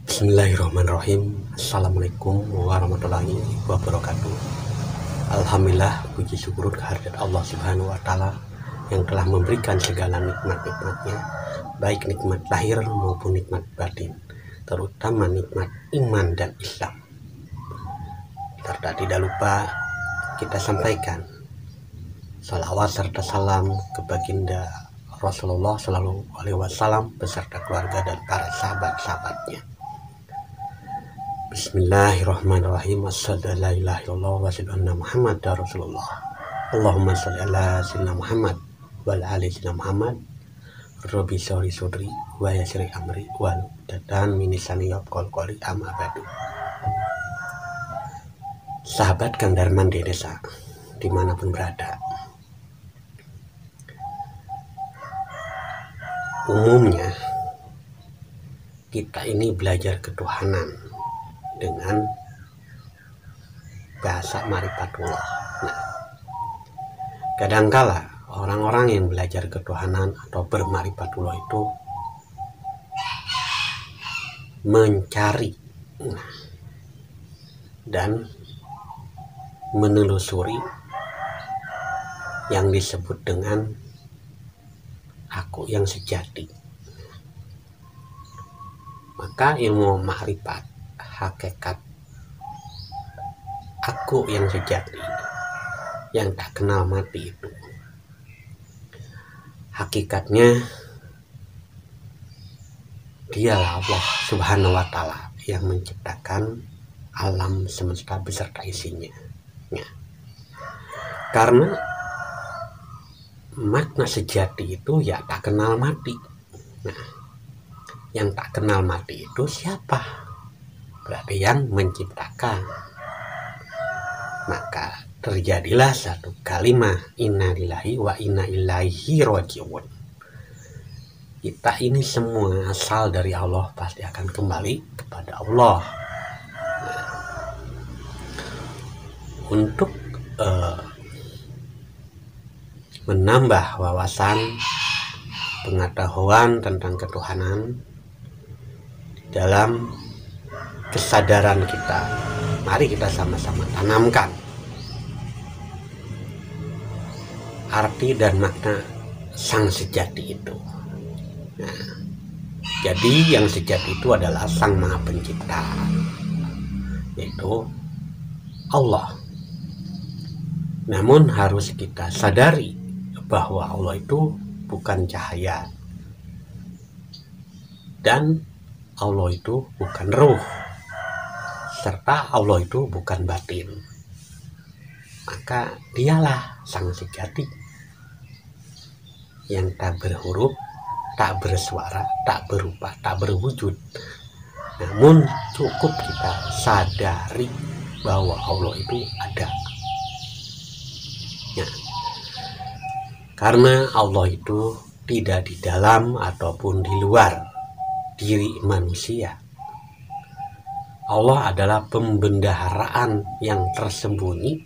Bismillahirrahmanirrahim. Assalamualaikum warahmatullahi wabarakatuh. Alhamdulillah, puji syukur kehadirat Allah Subhanahu wa Ta'ala yang telah memberikan segala nikmat-nikmatnya, baik nikmat lahir maupun nikmat batin, terutama nikmat iman dan Islam. Serta tidak lupa kita sampaikan salawat serta salam ke baginda Rasulullah Shallallahu Alaihi Wasallam beserta keluarga dan para sahabat-sahabatnya. Bismillahirrahmanirrahim. Assalamualaikum warahmatullahi wabarakatuh. Allahumma sholli ala sayyidina Muhammad wa ala ali sayyidina Muhammad. Rabbi sholli sudri wa yassir amri wal dan minisani yaqul qoli amma ba'du. Sahabat Kang Darman di desa dimanapun berada, umumnya kita ini belajar ketuhanan dengan bahasa Marifatullah. Nah, kadangkala orang-orang yang belajar ketuhanan atau bermarifatullah itu mencari dan menelusuri yang disebut dengan aku yang sejati. Maka ilmu ma'rifat, hakikat aku yang sejati, yang tak kenal mati itu, hakikatnya dialah Allah Subhanahu wa Ta'ala yang menciptakan alam semesta beserta isinya. Ya. Karena makna sejati itu ya tak kenal mati. Nah, yang tak kenal mati itu siapa? Berarti yang menciptakan. Maka terjadilah satu kalimat inna lillahi wa inna ilaihi raji'un. Kita ini semua asal dari Allah, pasti akan kembali kepada Allah. Nah, untuk menambah wawasan pengetahuan tentang ketuhanan dalam kesadaran kita, mari kita sama-sama tanamkan arti dan makna sang sejati itu. Nah, jadi yang sejati itu adalah sang maha pencipta, yaitu Allah. Namun harus kita sadari bahwa Allah itu bukan cahaya dan Allah itu bukan ruh, serta Allah itu bukan batin. Maka dialah sang sejati yang tak berhuruf, tak bersuara, tak berupa, tak berwujud. Namun cukup kita sadari bahwa Allah itu ada. Ya. Karena Allah itu tidak di dalam ataupun di luar diri manusia. Allah adalah pembendaharaan yang tersembunyi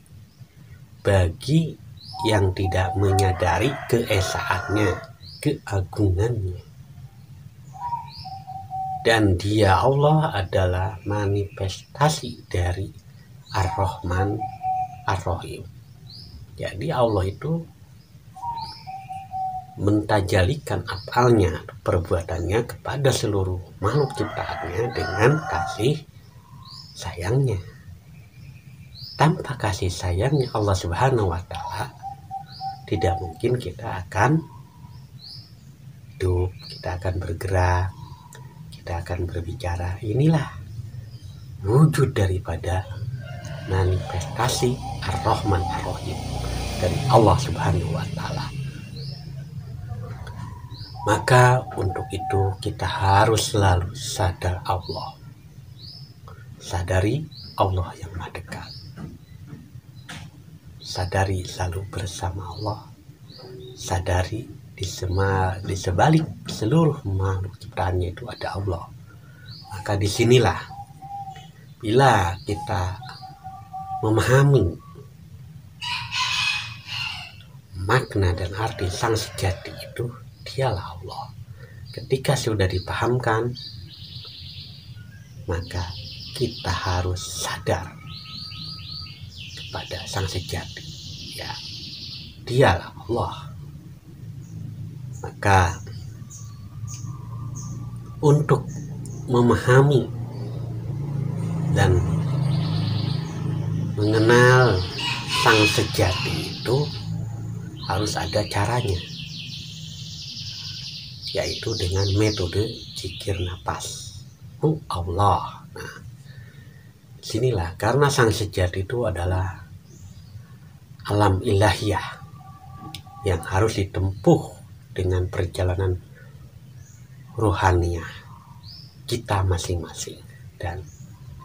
bagi yang tidak menyadari keesaannya, keagungannya. Dan Dia Allah adalah manifestasi dari Ar-Rahman Ar-Rahim. Jadi Allah itu mentajalikan afalnya, perbuatannya kepada seluruh makhluk ciptaannya dengan kasih sayangnya. Tanpa kasih sayangnya Allah Subhanahu wa Ta'ala, tidak mungkin kita akan hidup, kita akan bergerak, kita akan berbicara. Inilah wujud daripada manifestasi Ar-Rahman Ar-Rahim dari Allah Subhanahu wa Ta'ala. Maka untuk itu kita harus selalu sadar Allah. Sadari Allah yang maha dekat. Sadari selalu bersama Allah. Sadari di sebalik seluruh makhluk ciptaannya itu ada Allah. Maka disinilah bila kita memahami makna dan arti sang sejati itu, dialah Allah. Ketika sudah dipahamkan, maka kita harus sadar kepada Sang Sejati, ya, dialah Allah. Maka untuk memahami dan mengenal Sang Sejati itu harus ada caranya, yaitu dengan metode zikir nafas. Allah. Nah, sinilah, karena Sang Sejati itu adalah alam ilahiyah yang harus ditempuh dengan perjalanan rohaniah kita masing-masing. Dan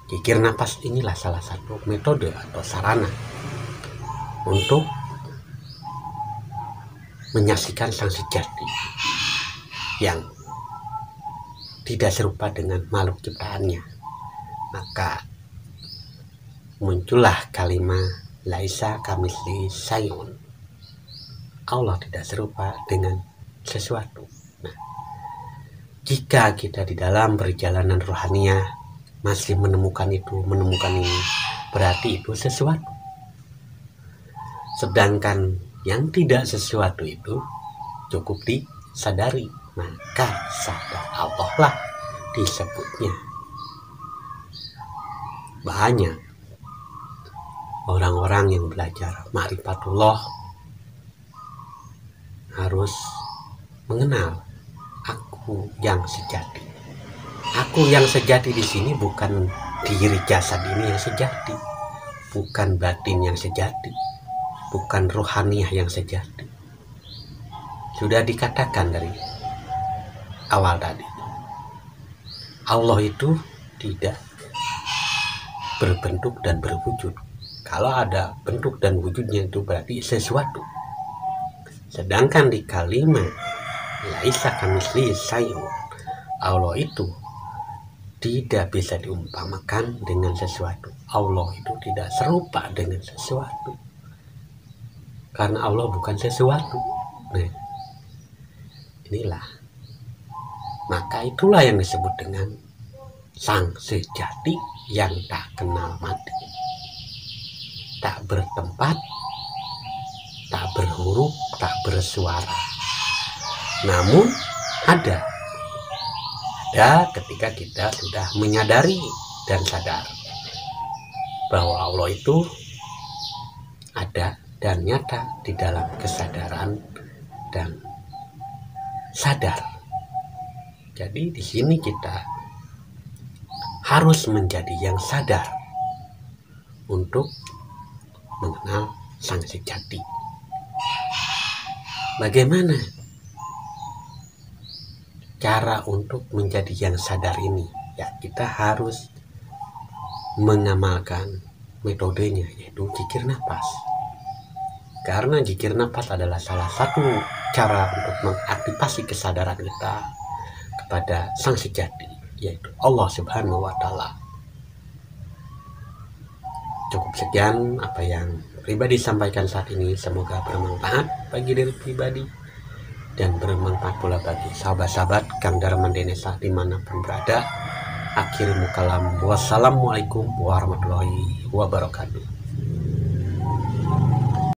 zikir nafas inilah salah satu metode atau sarana untuk menyaksikan Sang Sejati yang tidak serupa dengan makhluk ciptaannya. Maka muncullah kalimat laisa kamitslihi syai'un. Allah tidak serupa dengan sesuatu. Nah, jika kita di dalam perjalanan rohaniah masih menemukan ini, berarti itu sesuatu. Sedangkan yang tidak sesuatu itu cukup disadari, maka sadar Allah lah disebutnya. Banyak orang-orang yang belajar ma'rifatullah harus mengenal aku yang sejati. Aku yang sejati di sini bukan diri jasad ini yang sejati, bukan batin yang sejati, bukan rohaniah yang sejati. Sudah dikatakan dari awal tadi, Allah itu tidak berbentuk dan berwujud. Kalau ada bentuk dan wujudnya itu berarti sesuatu. Sedangkan di kalimat laisa kamitslihi syai'un, Allah itu tidak bisa diumpamakan dengan sesuatu. Allah itu tidak serupa dengan sesuatu, karena Allah bukan sesuatu. Nah, inilah, maka itulah yang disebut dengan Sang Sejati yang tak kenal mati, tak bertempat, tak berhuruf, tak bersuara, namun ada ketika kita sudah menyadari dan sadar bahwa Allah itu ada dan nyata di dalam kesadaran dan sadar. Jadi di sini kita harus menjadi yang sadar untuk mengenal Sang Sejati. Bagaimana cara untuk menjadi yang sadar ini? Ya, kita harus mengamalkan metodenya, yaitu zikir nafas. Karena zikir nafas adalah salah satu cara untuk mengaktifasi kesadaran kita kepada Sang Sejati, yaitu Allah Subhanahu wa Ta'ala. Cukup sekian apa yang pribadi sampaikan saat ini. Semoga bermanfaat bagi diri pribadi dan bermanfaat pula bagi sahabat-sahabat Kang Darman Denesa dimanapun berada. Akhirul kalam, wassalamualaikum warahmatullahi wabarakatuh.